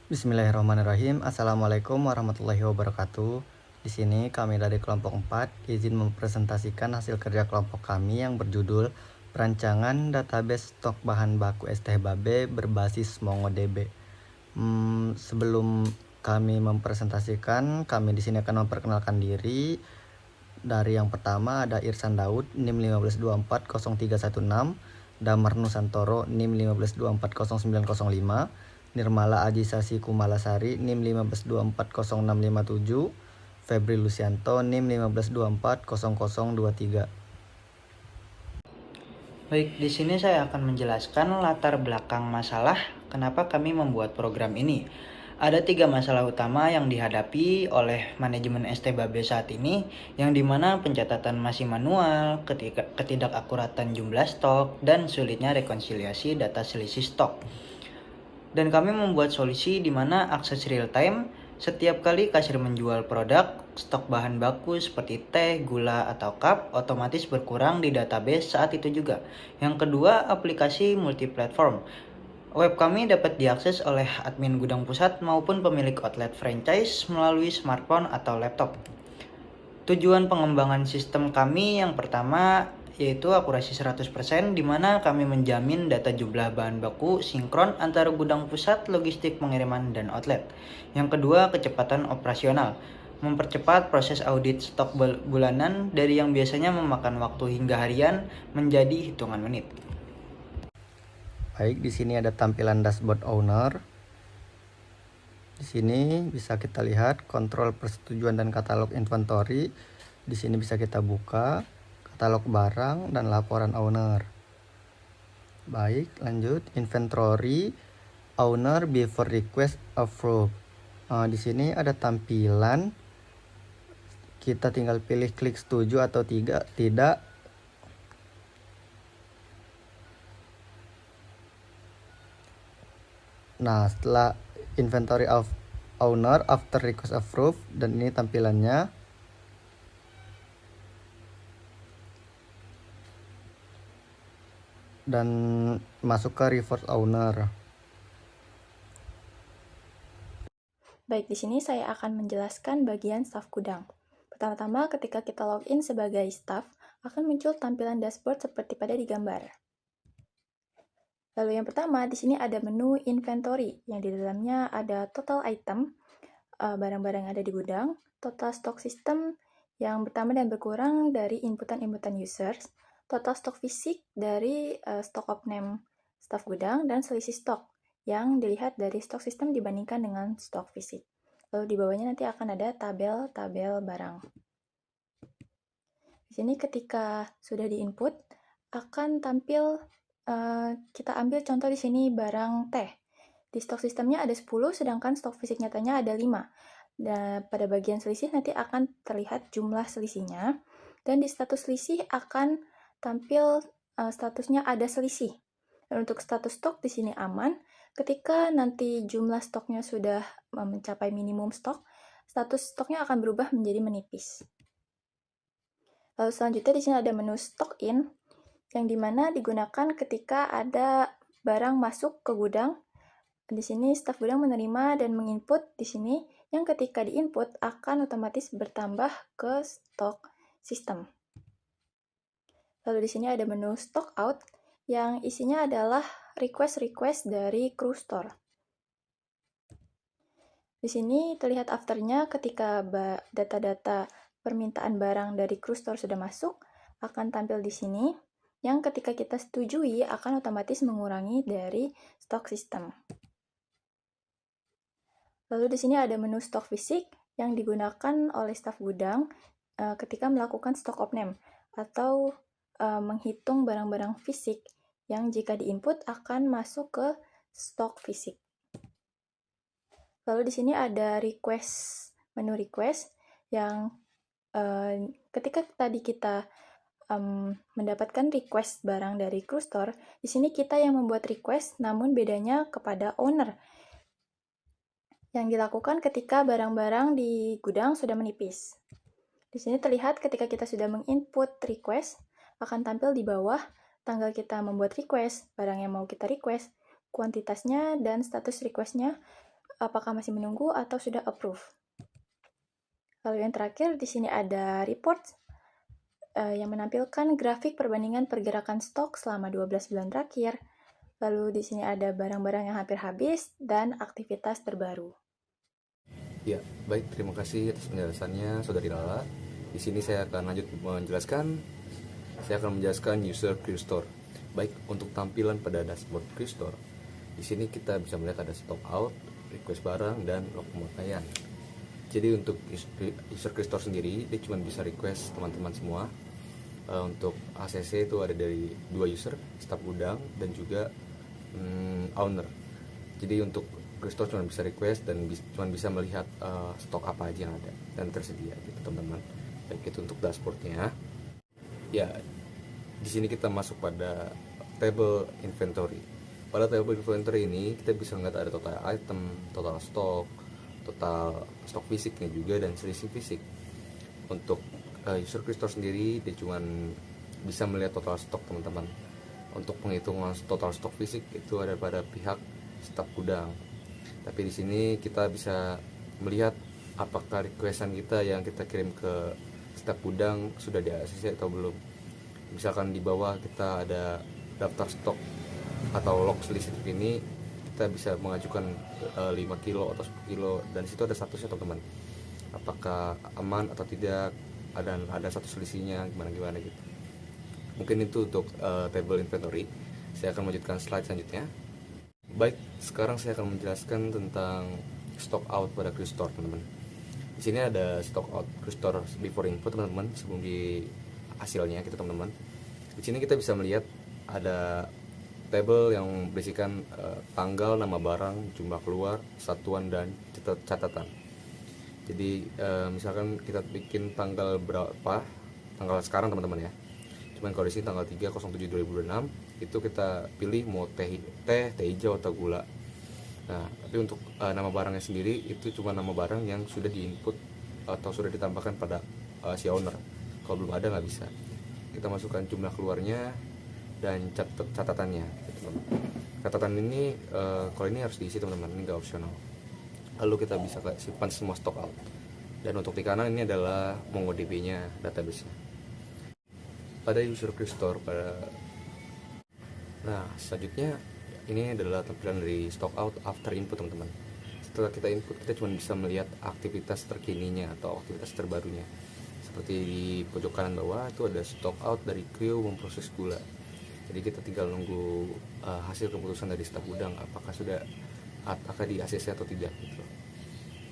Bismillahirrahmanirrahim. Assalamualaikum warahmatullahi wabarakatuh. Di sini kami dari kelompok 4 izin mempresentasikan hasil kerja kelompok kami yang berjudul Perancangan Database Stok Bahan Baku es teh babe berbasis MongoDB. Sebelum kami mempresentasikan, kami di sini akan memperkenalkan diri. Dari yang pertama ada Irsan Daud, NIM 15240316, Damar Nusantoro, NIM 15240905, Nirmala Ajisasi Kumalasari, NIM 15240657, Febri Lucianto, NIM 15240023. Baik, di sini saya akan menjelaskan latar belakang masalah kenapa kami membuat program ini. Ada 3 masalah utama yang dihadapi oleh manajemen ST Babe saat ini, yang dimana pencatatan masih manual, ketidakakuratan jumlah stok, dan sulitnya rekonsiliasi data selisih stok. Dan kami membuat solusi di mana akses real time. Setiap kali kasir menjual produk, stok bahan baku seperti teh, gula, atau cup otomatis berkurang di database saat itu juga. Yang kedua, aplikasi multiplatform. Web kami dapat diakses oleh admin gudang pusat maupun pemilik outlet franchise melalui smartphone atau laptop. Tujuan pengembangan sistem kami yang pertama yaitu akurasi 100%, di mana kami menjamin data jumlah bahan baku sinkron antara gudang pusat, logistik pengiriman, dan outlet. Yang kedua, kecepatan operasional. Mempercepat proses audit stok bulanan dari yang biasanya memakan waktu hingga harian menjadi hitungan menit. Baik, di sini ada tampilan dashboard owner. Di sini bisa kita lihat kontrol persetujuan dan katalog inventory. Di sini bisa kita buka katalog barang dan laporan owner. Baik, lanjut inventory owner before request approve. Di sini ada tampilan, kita tinggal pilih klik setuju atau tidak. Nah, setelah inventory of owner after request approve, dan ini tampilannya. Dan masuk ke reverse owner. Baik, di sini saya akan menjelaskan bagian staf gudang. Pertama-tama, ketika kita login sebagai staf, akan muncul tampilan dashboard seperti pada di gambar. Lalu yang pertama, di sini ada menu inventory, yang di dalamnya ada total item, barang-barang yang ada di gudang, total stock system yang bertambah dan berkurang dari inputan-inputan users, total stok fisik dari stock of name staf gudang, dan selisih stok yang dilihat dari stok system dibandingkan dengan stok fisik. Lalu di bawahnya nanti akan ada tabel-tabel barang. Di sini ketika sudah diinput, akan tampil, kita ambil contoh di sini barang teh. Di stok sistemnya ada 10, sedangkan stok fisik nyatanya ada 5. Dan pada bagian selisih nanti akan terlihat jumlah selisihnya. Dan di status selisih akan tampil statusnya ada selisih. Dan untuk status stok di sini aman. Ketika nanti jumlah stoknya sudah mencapai minimum stok, status stoknya akan berubah menjadi menipis. Lalu selanjutnya di sini ada menu stock in, yang dimana digunakan ketika ada barang masuk ke gudang. Di sini staf gudang menerima dan menginput di sini, yang ketika diinput akan otomatis bertambah ke stok sistem. Lalu di sini ada menu stock out, yang isinya adalah request-request dari crew store. Di sini terlihat afternya ketika data-data permintaan barang dari crew store sudah masuk, akan tampil di sini, yang ketika kita setujui akan otomatis mengurangi dari stok sistem. Lalu di sini ada menu stok fisik yang digunakan oleh staf gudang ketika melakukan stock of name atau menghitung barang-barang fisik yang jika diinput akan masuk ke stok fisik. Lalu di sini ada menu request yang ketika tadi kita mendapatkan request barang dari crew store, di sini kita yang membuat request, namun bedanya kepada owner yang dilakukan ketika barang-barang di gudang sudah menipis. Di sini terlihat ketika kita sudah menginput request, akan tampil di bawah tanggal kita membuat request, barang yang mau kita request, kuantitasnya, dan status requestnya apakah masih menunggu atau sudah approve. Lalu yang terakhir, di sini ada report yang menampilkan grafik perbandingan pergerakan stok selama 12 bulan terakhir. Lalu di sini ada barang-barang yang hampir habis dan aktivitas terbaru. Ya, baik, terima kasih atas penjelasannya Saudari Lala. Di sini saya akan lanjut menjelaskan user Qstore. Baik, untuk tampilan pada dashboard Qstore, di sini kita bisa melihat ada stock out, request barang, dan log pemakaian. Jadi untuk user Qstore sendiri, dia cuma bisa request teman-teman semua. Untuk ACC itu ada dari 2 user, staf gudang dan juga owner. Jadi untuk Qstore cuma bisa request dan cuma bisa melihat stok apa aja yang ada dan tersedia gitu teman-teman. Baik, itu untuk dashboardnya. Ya, di sini kita masuk pada table inventory. Pada table inventory ini kita bisa melihat ada total item, total stok fisiknya juga, dan selisih fisik. Untuk user Qstore sendiri dia cuma bisa melihat total stok teman-teman. Untuk penghitungan total stok fisik itu ada pada pihak staf gudang. Tapi di sini kita bisa melihat apakah requestan kita yang kita kirim ke staf gudang sudah di ACC atau belum. Misalkan di bawah kita ada daftar stok atau log selisih ini, kita bisa mengajukan 5 kilo atau 10 kilo, dan di situ ada statusnya teman-teman, apakah aman atau tidak, dan ada status selisihnya gimana gitu. Mungkin itu untuk table inventory. Saya akan melanjutkan slide selanjutnya. Baik, sekarang saya akan menjelaskan tentang stock out pada Qstore teman-teman. Di sini ada stock out Qstore before input teman-teman, sebelum di hasilnya gitu teman-teman. Di sini kita bisa melihat ada table yang berisikan tanggal, nama barang, jumlah keluar, satuan, dan catatan. Jadi misalkan kita bikin tanggal berapa, tanggal sekarang teman-teman ya. Cuman kalau di sini tanggal 3/07/2026 itu kita pilih mau teh hijau atau gula. Nah, tapi untuk nama barangnya sendiri itu cuma nama barang yang sudah diinput atau sudah ditambahkan pada si owner. Kalau belum ada nggak bisa. Kita masukkan jumlah keluarnya dan catatannya. Catatan ini kalau ini harus diisi teman-teman, ini nggak opsional. Lalu kita bisa simpan semua stock out. Dan untuk di kanan ini adalah MongoDB-nya, database-nya. Pada user Qstore Nah, selanjutnya ini adalah tampilan dari stock out after input teman-teman. Setelah kita input, kita cuma bisa melihat aktivitas terkininya atau aktivitas terbarunya. Seperti di pojok kanan bawah itu ada stock out dari Krio memproses gula. Jadi kita tinggal nunggu hasil keputusan dari staf gudang apakah di ACC atau tidak gitu.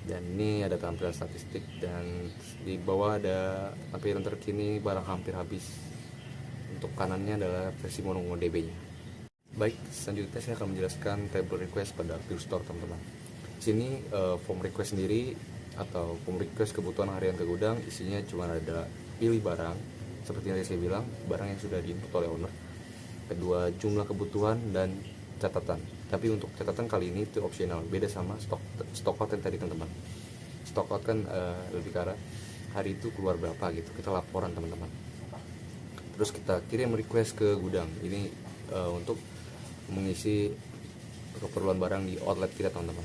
Dan ini ada tampilan statistik, dan di bawah ada tampilan terkini barang hampir habis. Untuk kanannya adalah versi MongoDB-nya. Baik, selanjutnya saya akan menjelaskan table request pada Qstore teman-teman. Di sini form request sendiri atau form request kebutuhan harian ke gudang, isinya cuma ada pilih barang seperti yang saya bilang, barang yang sudah diinput oleh owner. Kedua, jumlah kebutuhan dan catatan. Tapi untuk catatan kali ini itu opsional, beda sama stock out yang tadi teman-teman. Stock out kan lebih ke arah hari itu keluar berapa gitu, kita laporan teman-teman. Terus kita kirim request ke gudang. Ini untuk mengisi keperluan barang di outlet kita teman-teman.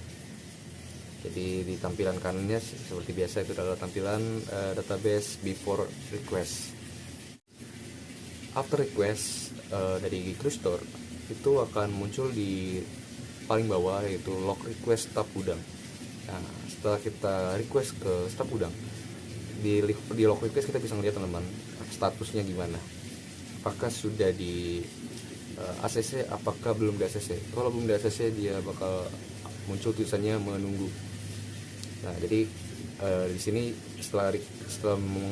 Jadi di tampilan kanannya seperti biasa itu adalah tampilan database before request. After request dari Qstore itu akan muncul di paling bawah, yaitu log request staf gudang. Nah, setelah kita request ke staf gudang, di log request kita bisa melihat teman-teman statusnya gimana. Apakah sudah di ACC, apakah belum di ACC. Kalau belum di ACC dia bakal muncul tulisannya menunggu. Nah, jadi di sini setelah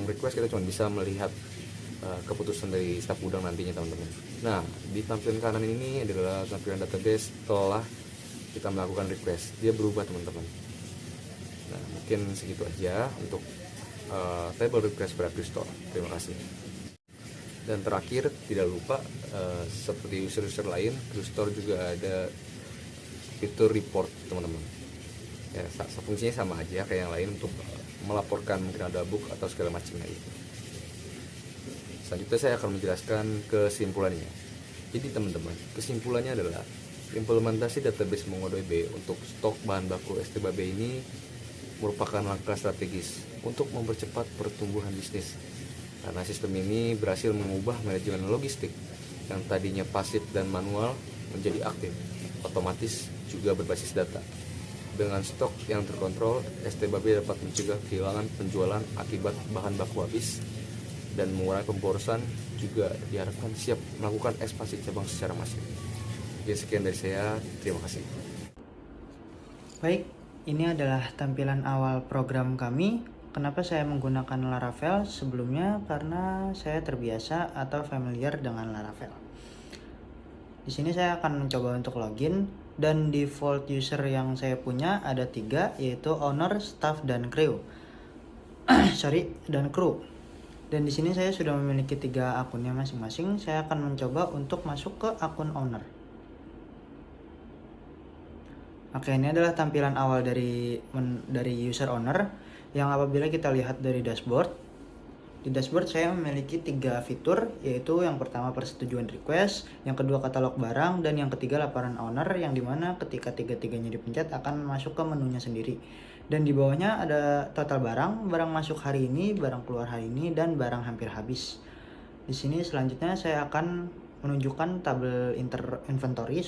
request kita cuma bisa melihat keputusan dari staf gudang nantinya teman-teman. Nah, di tampilan kanan ini adalah tampilan database setelah kita melakukan request. Dia berubah teman-teman. Nah, mungkin segitu aja untuk table request pada Qstore. Terima kasih. Dan terakhir, tidak lupa seperti user-user lain, Qstore juga ada fitur report teman-teman. Ya, fungsinya sama aja kayak yang lain untuk melaporkan mungkin ada bug atau segala macamnya itu. Selanjutnya saya akan menjelaskan kesimpulannya. Jadi teman-teman, kesimpulannya adalah Implementasi database MongoDB untuk stok bahan baku STBB ini merupakan langkah strategis untuk mempercepat pertumbuhan bisnis, karena sistem ini berhasil mengubah manajemen logistik yang tadinya pasif dan manual menjadi aktif, otomatis juga berbasis data. Dengan stok yang terkontrol, STBB dapat mencegah kehilangan penjualan akibat bahan baku habis dan mengurangi pemborosan, juga diharapkan siap melakukan ekspansi cabang secara masif. Oke, sekian dari saya, terima kasih. Baik, ini adalah tampilan awal program kami. Kenapa saya menggunakan Laravel? Sebelumnya karena saya terbiasa atau familiar dengan Laravel. Di sini saya akan mencoba untuk login, dan default user yang saya punya ada 3, yaitu owner, staff, dan crew. dan crew. Dan di sini saya sudah memiliki 3 akunnya masing-masing. Saya akan mencoba untuk masuk ke akun owner. Oke, ini adalah tampilan awal dari user owner, yang apabila kita lihat dari dashboard. Di dashboard saya memiliki 3 fitur, yaitu yang pertama persetujuan request, yang kedua katalog barang, dan yang ketiga laporan owner, yang dimana ketika tiga-tiganya dipencet akan masuk ke menunya sendiri. Dan di bawahnya ada total barang masuk hari ini, barang keluar hari ini, dan barang hampir habis. Di sini selanjutnya saya akan menunjukkan tabel inventory.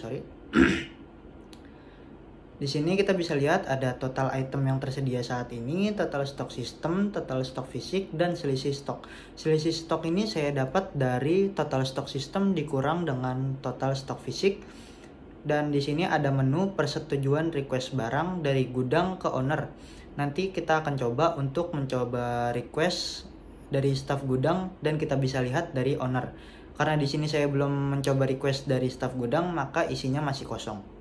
Di sini kita bisa lihat ada total item yang tersedia saat ini, total stok sistem, total stok fisik, dan selisih stok. Selisih stok ini saya dapat dari total stok sistem dikurang dengan total stok fisik. Dan di sini ada menu persetujuan request barang dari gudang ke owner. Nanti kita akan coba untuk mencoba request dari staff gudang, dan kita bisa lihat dari owner. Karena di sini saya belum mencoba request dari staff gudang, maka isinya masih kosong.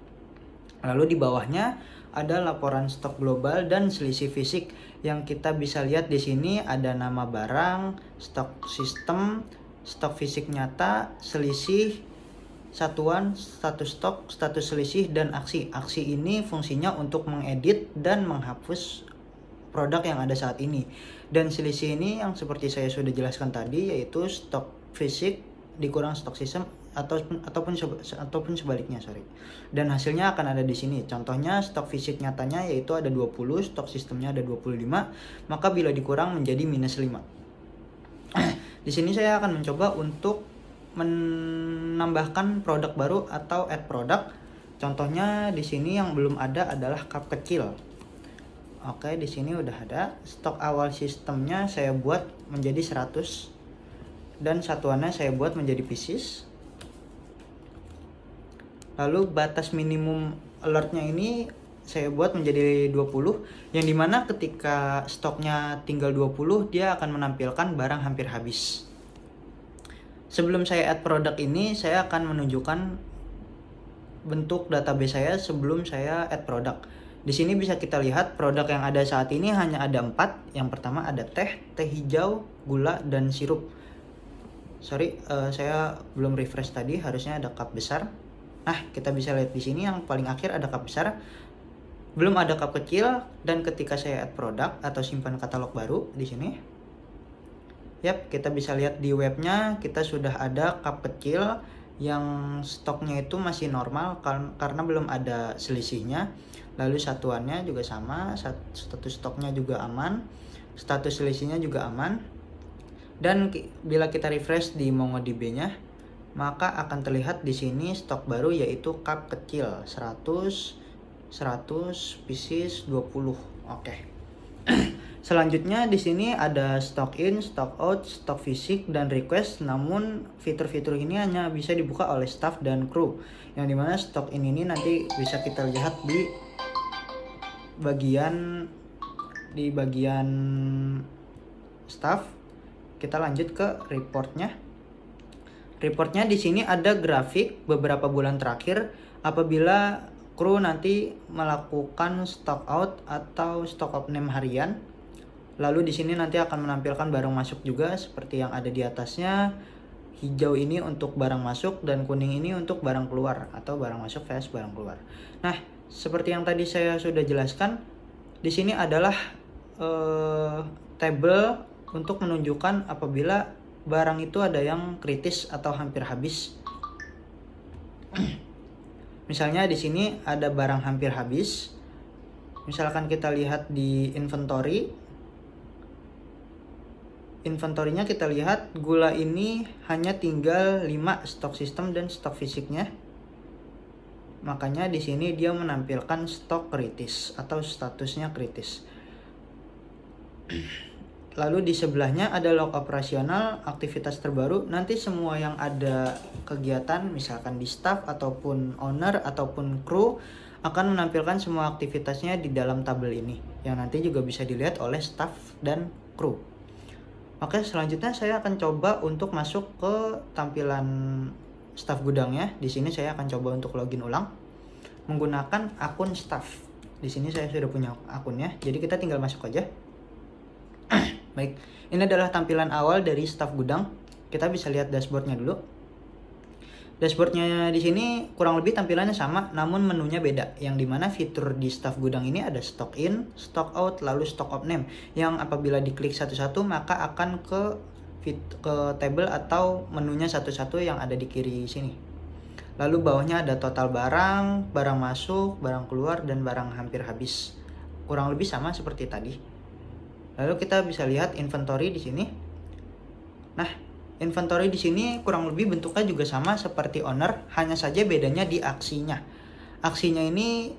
Lalu di bawahnya ada laporan stok global dan selisih fisik, yang kita bisa lihat di sini ada nama barang, stok sistem, stok fisik nyata, selisih, satuan, status stok, status selisih, dan aksi. Aksi ini fungsinya untuk mengedit dan menghapus produk yang ada saat ini. Dan selisih ini yang seperti saya sudah jelaskan tadi, yaitu stok fisik dikurang stok sistem ataupun sebaliknya, Dan hasilnya akan ada di sini. Contohnya stok fisik nyatanya yaitu ada 20, stok sistemnya ada 25, maka bila dikurang menjadi minus 5. Di sini saya akan mencoba untuk menambahkan produk baru atau add product. Contohnya di sini yang belum ada adalah cup kecil. Oke, di sini udah ada. Stok awal sistemnya saya buat menjadi 100, dan satuannya saya buat menjadi pieces. Lalu batas minimum alertnya ini saya buat menjadi 20, yang dimana ketika stoknya tinggal 20, dia akan menampilkan barang hampir habis. Sebelum saya add produk ini, saya akan menunjukkan bentuk database saya sebelum saya add produk. Di sini bisa kita lihat produk yang ada saat ini hanya ada 4. Yang pertama ada teh hijau, gula, dan sirup. Saya belum refresh tadi, harusnya ada cup besar. Nah, kita bisa lihat di sini yang paling akhir ada cup besar, belum ada cup kecil. Dan ketika saya add produk atau simpan katalog baru di sini, kita bisa lihat di webnya kita sudah ada cup kecil yang stoknya itu masih normal karena belum ada selisihnya. Lalu satuannya juga sama, status stoknya juga aman, status selisihnya juga aman. Dan bila kita refresh di MongoDB-nya, maka akan terlihat di sini stok baru yaitu cup kecil 100 pieces 20. Oke. Selanjutnya di sini ada stock in, stock out, stok fisik, dan request. Namun fitur-fitur ini hanya bisa dibuka oleh staff dan crew. Yang dimana stock in ini nanti bisa kita lihat di bagian staff. Kita lanjut ke reportnya. Reportnya di sini ada grafik beberapa bulan terakhir apabila kru nanti melakukan stock out atau stock out name harian. Lalu di sini nanti akan menampilkan barang masuk juga seperti yang ada di atasnya. Hijau ini untuk barang masuk dan kuning ini untuk barang keluar atau barang masuk vs barang keluar. Nah, seperti yang tadi saya sudah jelaskan, di sini adalah tabel untuk menunjukkan apabila barang itu ada yang kritis atau hampir habis. Misalnya di sini ada barang hampir habis. Misalkan kita lihat di inventory. Inventorinya kita lihat gula ini hanya tinggal 5 stok sistem dan stok fisiknya. Makanya di sini dia menampilkan stok kritis atau statusnya kritis. Lalu di sebelahnya ada log operasional, aktivitas terbaru. Nanti semua yang ada kegiatan, misalkan di staff ataupun owner ataupun kru, akan menampilkan semua aktivitasnya di dalam tabel ini, yang nanti juga bisa dilihat oleh staff dan kru. Oke, selanjutnya saya akan coba untuk masuk ke tampilan staff gudangnya. Di sini saya akan coba untuk login ulang menggunakan akun staff. Di sini saya sudah punya akunnya, jadi kita tinggal masuk aja. Baik, ini adalah tampilan awal dari staff gudang. Kita bisa lihat dashboardnya dulu. Dashboardnya di sini kurang lebih tampilannya sama, namun menunya beda. Yang dimana fitur di staff gudang ini ada stock in, stock out, lalu stock of name. Yang apabila diklik satu-satu maka akan ke table atau menunya satu-satu yang ada di kiri sini. Lalu bawahnya ada total barang, barang masuk, barang keluar, dan barang hampir habis. Kurang lebih sama seperti tadi. Lalu kita bisa lihat inventory di sini. Nah, inventory di sini kurang lebih bentuknya juga sama seperti owner, hanya saja bedanya di aksinya. Aksinya ini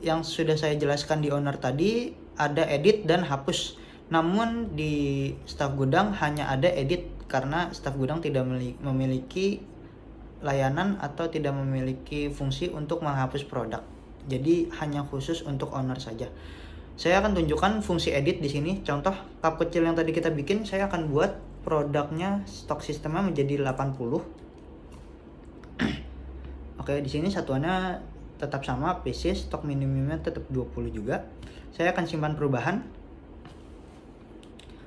yang sudah saya jelaskan di owner tadi, ada edit dan hapus. Namun di staff gudang hanya ada edit karena staff gudang tidak memiliki layanan atau tidak memiliki fungsi untuk menghapus produk. Jadi hanya khusus untuk owner saja. Saya akan tunjukkan fungsi edit di sini. Contoh tab kecil yang tadi kita bikin, saya akan buat produknya stok sistemnya menjadi 80. Oke, di sini satuannya tetap sama, PC stok minimumnya tetap 20 juga. Saya akan simpan perubahan.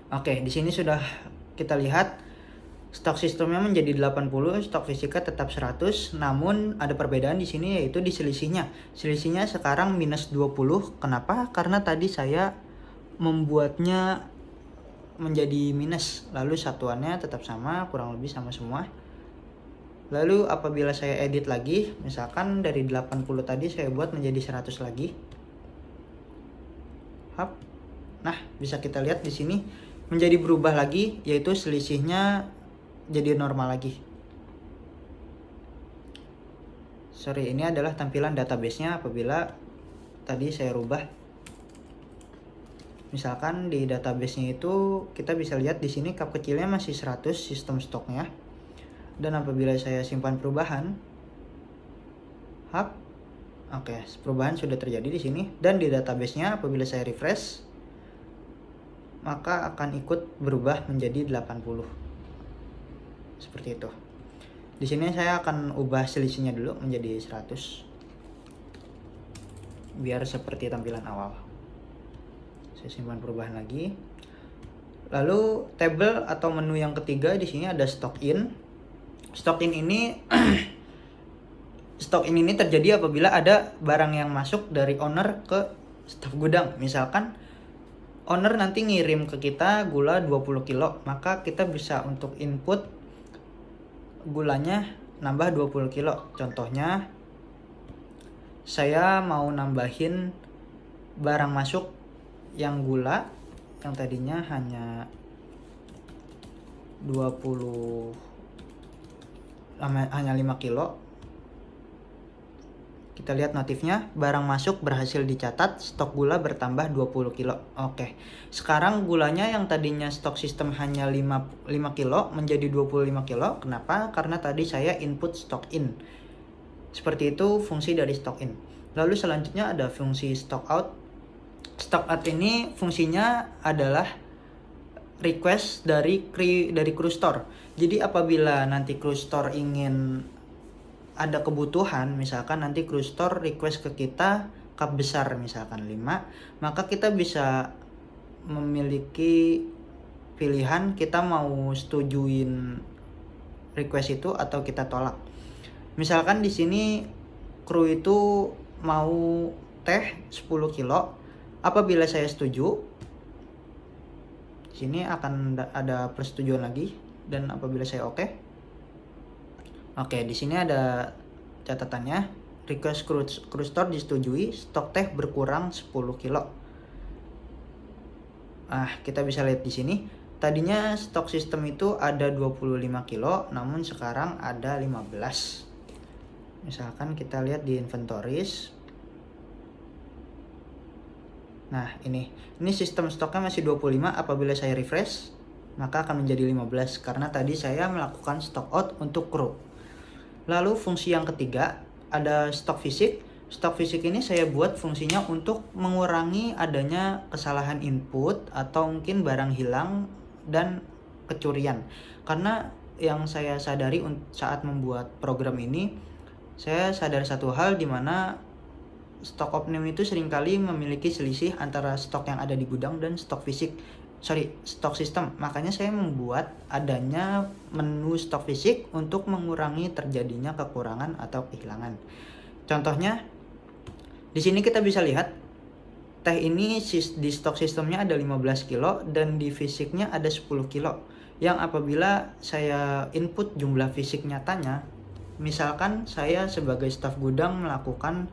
Oke, di sini sudah kita lihat stok sistemnya menjadi 80, stok fisiknya tetap 100, namun ada perbedaan di sini yaitu di selisihnya. Selisihnya sekarang minus 20. Kenapa? Karena tadi saya membuatnya menjadi minus, lalu satuannya tetap sama, kurang lebih sama semua. Lalu apabila saya edit lagi, misalkan dari 80 tadi saya buat menjadi 100 lagi. Hap. Nah, bisa kita lihat di sini menjadi berubah lagi, yaitu selisihnya jadi normal lagi. Sorry, ini adalah tampilan database-nya apabila tadi saya rubah. Misalkan di database-nya itu kita bisa lihat di sini cup kecilnya masih 100 sistem stoknya. Dan apabila saya simpan perubahan, oke, perubahan sudah terjadi di sini, dan di database-nya apabila saya refresh maka akan ikut berubah menjadi 80. Seperti itu. Di sini saya akan ubah selisihnya dulu menjadi 100. Biar seperti tampilan awal. Saya simpan perubahan lagi. Lalu table atau menu yang ketiga di sini ada stock in. Stock in ini terjadi apabila ada barang yang masuk dari owner ke staf gudang. Misalkan owner nanti ngirim ke kita gula 20 kilo, maka kita bisa untuk input gulanya nambah 20 kilo. Contohnya saya mau nambahin barang masuk yang gula yang tadinya hanya 5 kilo. Kita lihat notifnya, barang masuk berhasil dicatat, stok gula bertambah 20 kilo. Oke, sekarang gulanya yang tadinya stok sistem hanya 5 kilo menjadi 25 kilo. Kenapa? Karena tadi saya input stock in. Seperti itu fungsi dari stock in. Lalu selanjutnya ada fungsi stock out. Stock out ini fungsinya adalah request dari crew store. Jadi apabila nanti crew store ingin ada kebutuhan, misalkan nanti crew store request ke kita cup besar misalkan 5, maka kita bisa memiliki pilihan kita mau setujuin request itu atau kita tolak. Misalkan di sini kru itu mau teh 10 kilo, apabila saya setuju, di sini akan ada persetujuan lagi, dan apabila saya oke, di sini ada catatannya, request crew store disetujui, stok teh berkurang 10 kilo. Kita bisa lihat di sini. Tadinya stok sistem itu ada 25 kilo, namun sekarang ada 15. Misalkan kita lihat di inventories. Nah, ini sistem stoknya masih 25. Apabila saya refresh, maka akan menjadi 15 karena tadi saya melakukan stock out untuk kru. Lalu fungsi yang ketiga ada stok fisik. Stok fisik ini saya buat fungsinya untuk mengurangi adanya kesalahan input atau mungkin barang hilang dan kecurian. Karena yang saya sadari saat membuat program ini, saya sadar satu hal di mana stok opname itu seringkali memiliki selisih antara stok yang ada di gudang dan stok sistem. Makanya saya membuat adanya menu stok fisik untuk mengurangi terjadinya kekurangan atau kehilangan. Contohnya, di sini kita bisa lihat teh ini di stok sistemnya ada 15 kilo dan di fisiknya ada 10 kilo. Yang apabila saya input jumlah fisik nyatanya, misalkan saya sebagai staf gudang melakukan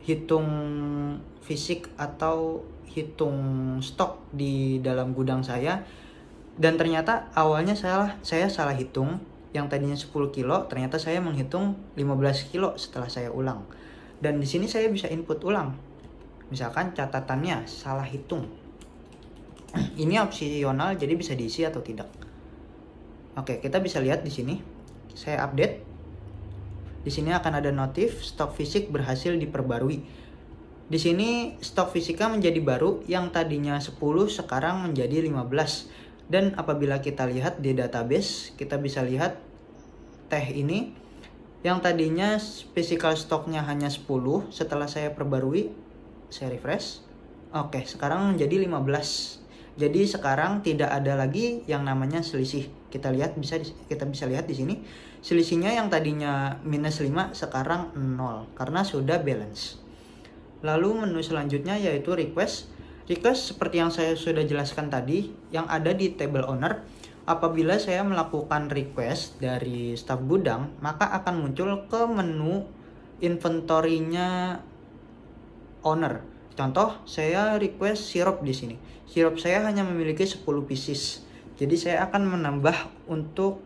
hitung fisik atau hitung stok di dalam gudang saya, dan ternyata awalnya saya salah hitung, yang tadinya 10 kilo ternyata saya menghitung 15 kilo setelah saya ulang. Dan di sini saya bisa input ulang. Misalkan catatannya salah hitung. Ini opsional, jadi bisa diisi atau tidak. Oke, kita bisa lihat di sini. Saya update. Di sini akan ada notif stok fisik berhasil diperbarui. Di sini stok fisiknya menjadi baru, yang tadinya 10 sekarang menjadi 15. Dan apabila kita lihat di database, kita bisa lihat teh ini yang tadinya physical stoknya hanya 10, setelah saya perbarui, saya refresh. Oke, sekarang menjadi 15. Jadi sekarang tidak ada lagi yang namanya selisih. Kita bisa lihat di sini. Selisihnya yang tadinya minus 5 sekarang 0 karena sudah balance. Lalu menu selanjutnya yaitu request. Request seperti yang saya sudah jelaskan tadi, yang ada di table owner. Apabila saya melakukan request dari staf gudang, maka akan muncul ke menu inventory-nya owner. Contoh, saya request sirup di sini. Sirup saya hanya memiliki 10 pieces. Jadi saya akan menambah untuk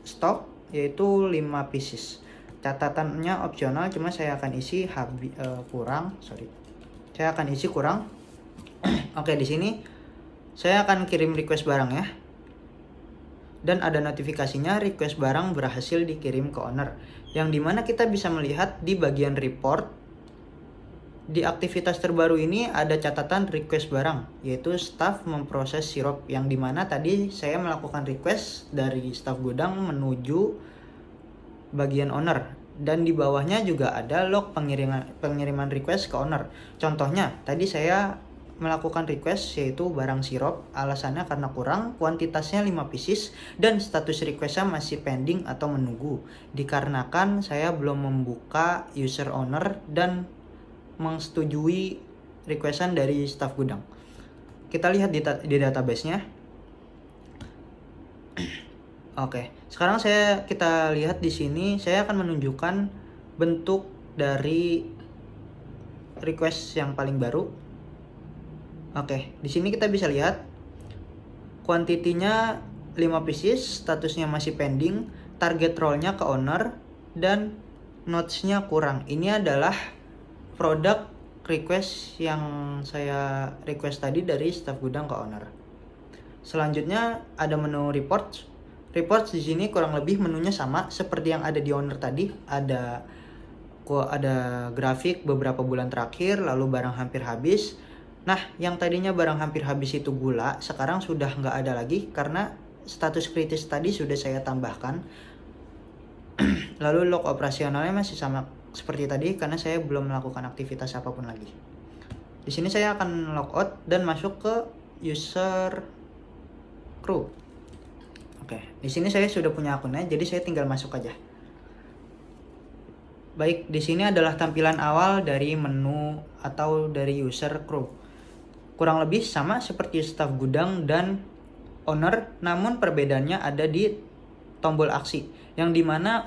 stok yaitu 5 pieces. Catatannya opsional, cuma saya akan isi kurang. Saya akan isi kurang. Oke, di sini saya akan kirim request barang ya. Dan ada notifikasinya request barang berhasil dikirim ke owner. Yang dimana kita bisa melihat di bagian report, di aktivitas terbaru ini ada catatan request barang, yaitu staff memproses sirup. Yang dimana tadi saya melakukan request dari staff gudang menuju bagian owner. Dan di bawahnya juga ada log pengiriman request ke owner. Contohnya, tadi saya melakukan request yaitu barang sirup, alasannya karena kurang, kuantitasnya 5 pieces, dan status requestnya masih pending atau menunggu, dikarenakan saya belum membuka user owner dan menyetujui requestan dari staff gudang. Kita lihat di database-nya. Oke, sekarang kita lihat di sini, saya akan menunjukkan bentuk dari request yang paling baru. Oke, di sini kita bisa lihat kuantitinya 5 pieces, statusnya masih pending, target roll-nya ke owner, dan notes-nya kurang. Ini adalah produk request yang saya request tadi dari staff gudang ke owner. Selanjutnya ada menu reports. Reports di sini kurang lebih menunya sama seperti yang ada di owner tadi. Ada grafik beberapa bulan terakhir, lalu barang hampir habis. Nah, yang tadinya barang hampir habis itu gula, sekarang sudah nggak ada lagi karena status kritis tadi sudah saya tambahkan. Lalu log operasionalnya masih sama seperti tadi karena saya belum melakukan aktivitas apapun lagi. Di sini saya akan logout dan masuk ke user crew. Oke, di sini saya sudah punya akunnya, jadi saya tinggal masuk aja. Baik, di sini adalah tampilan awal dari menu atau dari user crew. Kurang lebih sama seperti staf gudang dan owner, namun perbedaannya ada di tombol aksi, yang dimana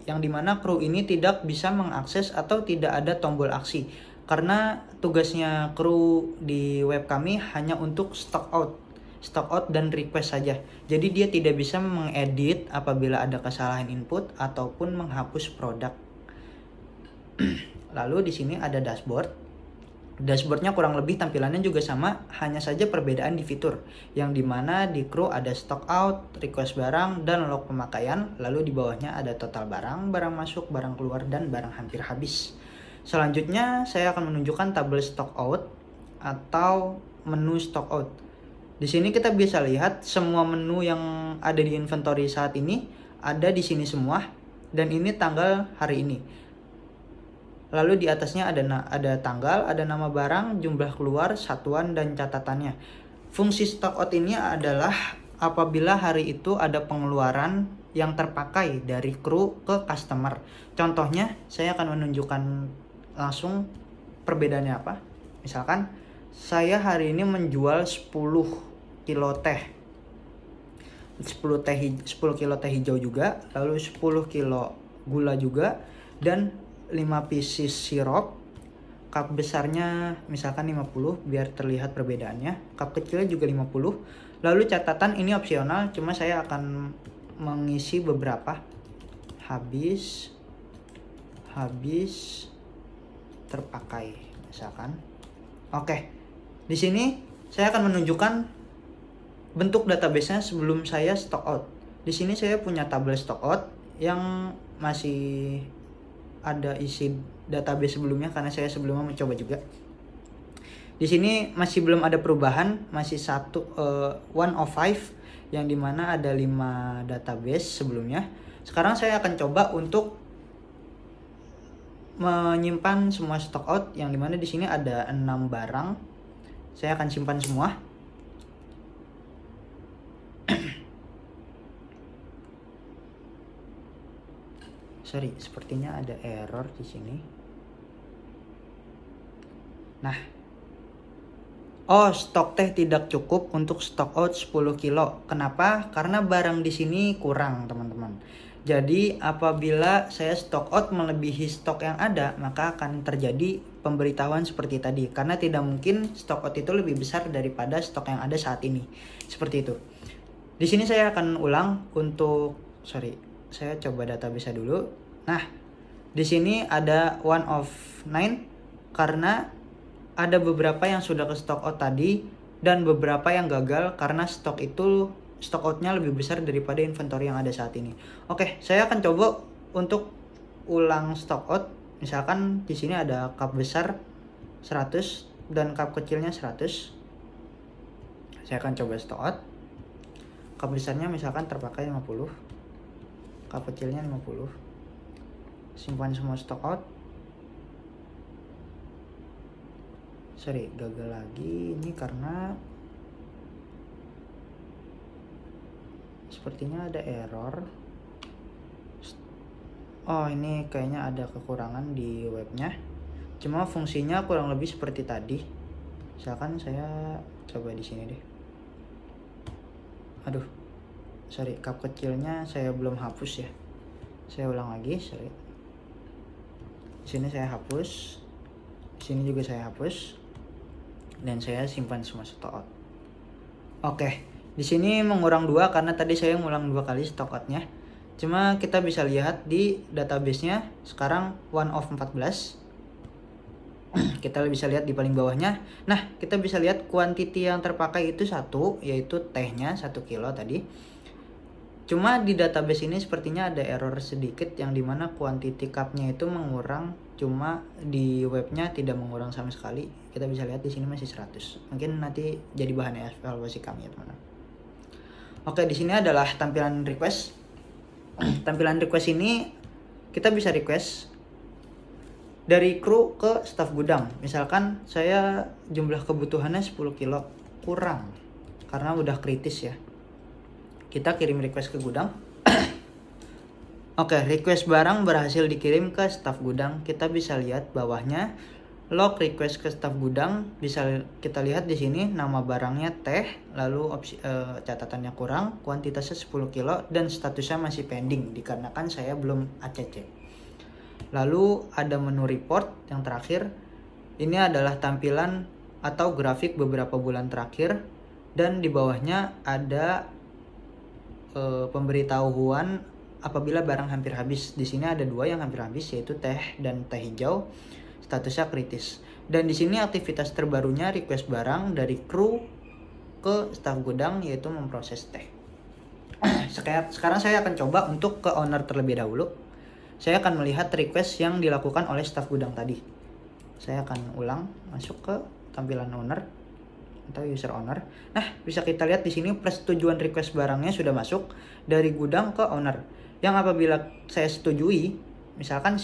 yang dimana kru ini tidak bisa mengakses atau tidak ada tombol aksi, karena tugasnya kru di web kami hanya untuk stock out dan request saja. Jadi dia tidak bisa mengedit apabila ada kesalahan input ataupun menghapus produk. Lalu di sini ada dashboard. Dashboardnya kurang lebih tampilannya juga sama, hanya saja perbedaan di fitur, yang dimana di kru ada stock out, request barang, dan log pemakaian. Lalu di bawahnya ada total barang, barang masuk, barang keluar, dan barang hampir habis. Selanjutnya saya akan menunjukkan tabel stock out atau menu stock out. Di sini kita bisa lihat semua menu yang ada di inventory saat ini ada di sini semua, dan ini tanggal hari ini. Lalu di atasnya ada tanggal, ada nama barang, jumlah keluar, satuan, dan catatannya. Fungsi stock out ini adalah apabila hari itu ada pengeluaran yang terpakai dari kru ke customer. Contohnya, saya akan menunjukkan langsung perbedaannya apa. Misalkan, saya hari ini menjual 10 kilo teh. 10 kilo teh hijau juga, lalu 10 kilo gula juga, dan 5 pieces sirup. Cup besarnya misalkan 50 biar terlihat perbedaannya. Cup kecilnya juga 50. Lalu catatan ini opsional, cuma saya akan mengisi beberapa. Habis terpakai misalkan. Oke. Di sini saya akan menunjukkan bentuk database-nya sebelum saya stock out. Di sini saya punya tabel stock out yang masih ada isi database sebelumnya karena saya sebelumnya mencoba juga. Di sini masih belum ada perubahan, masih one of five, yang dimana ada 5 database sebelumnya. Sekarang saya akan coba untuk menyimpan semua stock out, yang dimana di sini ada 6 barang. Saya akan simpan semua. Sorry, sepertinya ada error di sini. Nah. Stok teh tidak cukup untuk stock out 10 kilo. Kenapa? Karena barang di sini kurang, teman-teman. Jadi, apabila saya stock out melebihi stok yang ada, maka akan terjadi pemberitahuan seperti tadi. Karena tidak mungkin stock out itu lebih besar daripada stok yang ada saat ini. Seperti itu. Di sini saya akan ulang saya coba database dulu. Nah, di sini ada one of 9 karena ada beberapa yang sudah ke stock out tadi dan beberapa yang gagal karena stock outnya lebih besar daripada inventory yang ada saat ini. Oke, saya akan coba untuk ulang stock out. Misalkan di sini ada cup besar 100 dan cup kecilnya 100. Saya akan coba stock out. Cup besarnya misalkan terpakai 50. Cup kecilnya 50. Simpan semua stock out. Gagal lagi. Ini karena sepertinya ada error. Ini kayaknya ada kekurangan di webnya. Cuma fungsinya kurang lebih seperti tadi. Misalkan saya coba di sini deh. Cup kecilnya saya belum hapus ya. Saya ulang lagi, Di sini saya hapus. Di sini juga saya hapus. Dan saya simpan semua stock out. Oke, di sini mengurang 2 karena tadi saya ngulang 2 kali stock outnya. Cuma kita bisa lihat di database-nya sekarang one of 14. Kita bisa lihat di paling bawahnya. Nah, kita bisa lihat kuantiti yang terpakai itu 1, yaitu tehnya 1 kilo tadi. Cuma di database ini sepertinya ada error sedikit, yang dimana kuantiti cupnya itu mengurang, cuma di webnya tidak mengurang sama sekali. Kita bisa lihat di sini masih 100. Mungkin nanti jadi bahan evaluasi kami ya, teman-teman. Oke, di sini adalah tampilan request. Tampilan request ini kita bisa request dari kru ke staf gudang. Misalkan saya jumlah kebutuhannya 10 kilo, kurang karena udah kritis ya. Kita kirim request ke gudang. Oke, request barang berhasil dikirim ke staf gudang. Kita bisa lihat bawahnya log request ke staf gudang, bisa kita lihat di sini nama barangnya teh, lalu catatannya kurang, kuantitasnya 10 kilo dan statusnya masih pending dikarenakan saya belum ACC. Lalu ada menu report yang terakhir. Ini adalah tampilan atau grafik beberapa bulan terakhir dan di bawahnya ada pemberitahuan apabila barang hampir habis. Di sini ada 2 yang hampir habis, yaitu teh dan teh hijau. Statusnya kritis. Dan di sini aktivitas terbarunya request barang dari kru ke staf gudang, yaitu memproses teh. Sekarang saya akan coba untuk ke owner terlebih dahulu. Saya akan melihat request yang dilakukan oleh staf gudang tadi. Saya akan ulang masuk ke tampilan owner atau user owner. Nah, bisa kita lihat di sini persetujuan request barangnya sudah masuk dari gudang ke owner. Yang apabila saya setujui, misalkan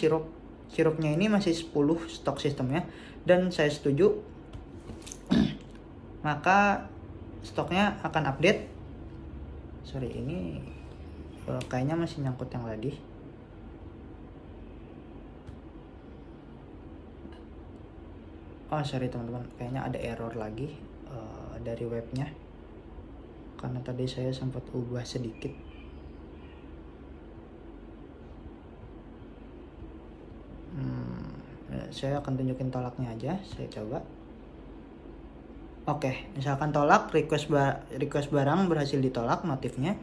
sirupnya ini masih 10 stok sistemnya dan saya setuju, maka stoknya akan update. Sorry, ini kayaknya masih nyangkut yang tadi. Oh sorry teman-teman, kayaknya ada error lagi dari webnya karena tadi saya sempat ubah sedikit. Saya akan tunjukin tolaknya aja, saya coba. Oke, misalkan tolak, request barang berhasil ditolak notifnya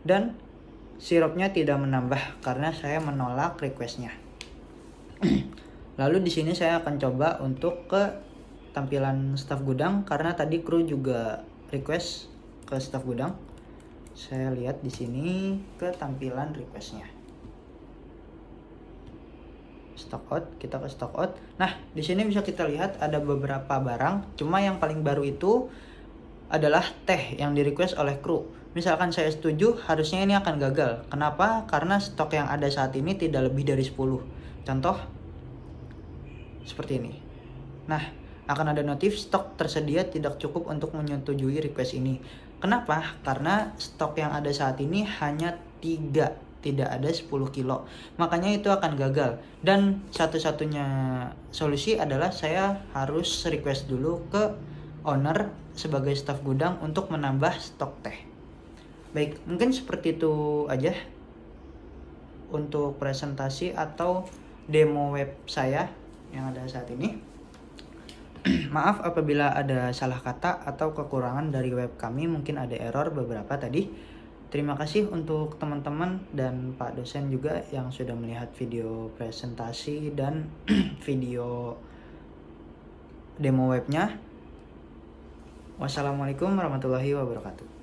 dan sirupnya tidak menambah karena saya menolak requestnya. Lalu di sini saya akan coba untuk ke tampilan staf gudang karena tadi kru juga request ke staf gudang. Saya lihat di sini ke tampilan requestnya. Stock out, kita ke stock out. Nah, di sini bisa kita lihat ada beberapa barang, cuma yang paling baru itu adalah teh yang di request oleh kru. Misalkan saya setuju, harusnya ini akan gagal. Kenapa? Karena stok yang ada saat ini tidak lebih dari 10. Contoh seperti ini. Nah, akan ada notif stok tersedia tidak cukup untuk menyetujui request ini. Kenapa? Karena stok yang ada saat ini hanya 3, tidak ada 10 kilo. Makanya itu akan gagal. Dan satu-satunya solusi adalah saya harus request dulu ke owner sebagai staf gudang untuk menambah stok teh. Baik, mungkin seperti itu aja untuk presentasi atau demo web saya yang ada saat ini. Maaf apabila ada salah kata atau kekurangan dari web kami, mungkin ada error beberapa tadi. Terima kasih untuk teman-teman dan Pak dosen juga yang sudah melihat video presentasi dan video demo webnya. Wassalamualaikum warahmatullahi wabarakatuh.